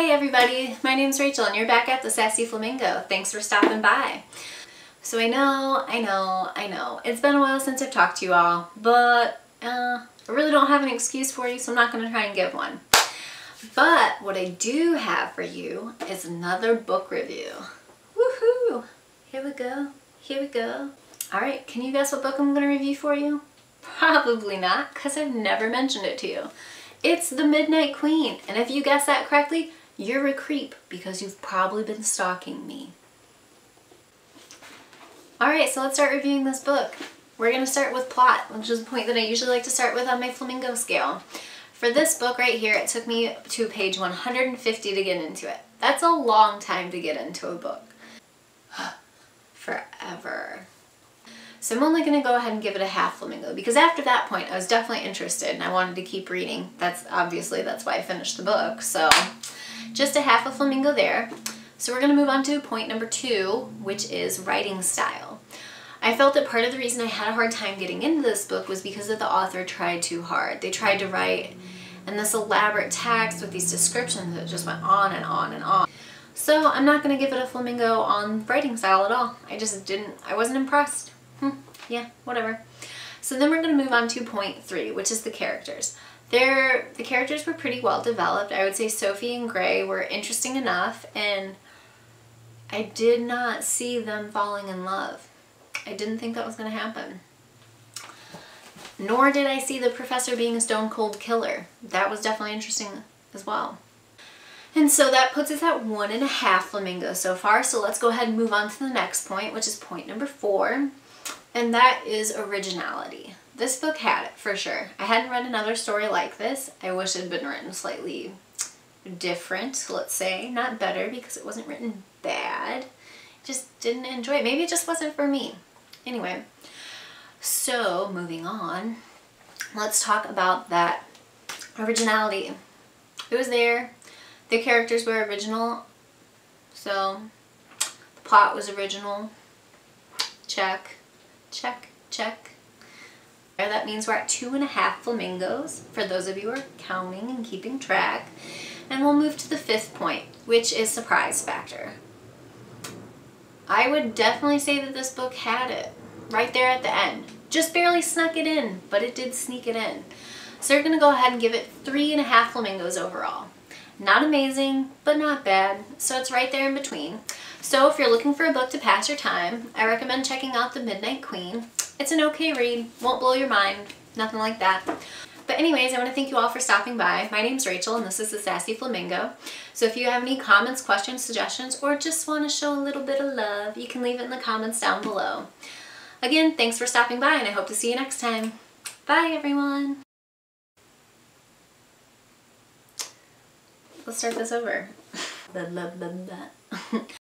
Hi everybody, my name's Rachel and you're back at the Sassy Flamingo. Thanks for stopping by. So I know, it's been a while since I've talked to you all, but I really don't have an excuse for you, so I'm not going to try and give one. But what I do have for you is another book review. Woohoo! Here we go, here we go. Alright, can you guess what book I'm going to review for you? Probably not, because I've never mentioned it to you. It's The Midnight Queen, and if you guess that correctly, you're a creep because you've probably been stalking me. Alright, so let's start reviewing this book. We're going to start with plot, which is a point that I usually like to start with on my flamingo scale. For this book right here, it took me to page 150 to get into it. That's a long time to get into a book. Forever. So I'm only going to go ahead and give it a half flamingo because after that point I was definitely interested and I wanted to keep reading. That's why I finished the book. So just a half a flamingo there. So we're going to move on to point number 2, which is writing style. I felt that part of the reason I had a hard time getting into this book was because of the author tried too hard. They tried to write in this elaborate text with these descriptions that just went on and on and on. So I'm not going to give it a flamingo on writing style at all. I wasn't impressed. Yeah, whatever. So then we're going to move on to point 3, which is the characters. The characters were pretty well developed. I would say Sophie and Gray were interesting enough, and I did not see them falling in love. I didn't think that was going to happen. Nor did I see the professor being a stone cold killer. That was definitely interesting as well. And so that puts us at 1.5 flamingos so far. So let's go ahead and move on to the next point, which is point number 4. And that is originality. This book had it, for sure. I hadn't read another story like this. I wish it had been written slightly different, let's say. Not better, because it wasn't written bad. Just didn't enjoy it. Maybe it just wasn't for me. Anyway, so moving on, let's talk about that originality. It was there. The characters were original. So, the plot was original. Check. Check, check. That means we're at 2.5 flamingos, for those of you who are counting and keeping track. And we'll move to the 5th point, which is surprise factor. I would definitely say that this book had it, right there at the end. Just barely snuck it in, but it did sneak it in. So we're going to go ahead and give it 3.5 flamingos overall. Not amazing, but not bad, so it's right there in between. So if you're looking for a book to pass your time, I recommend checking out The Midnight Queen. It's an okay read, won't blow your mind, nothing like that. But anyways, I want to thank you all for stopping by. My name's Rachel and this is the Sassy Flamingo. So if you have any comments, questions, suggestions, or just want to show a little bit of love, you can leave it in the comments down below. Again, thanks for stopping by and I hope to see you next time. Bye everyone! Let's start this over. Blah, blah, blah, blah.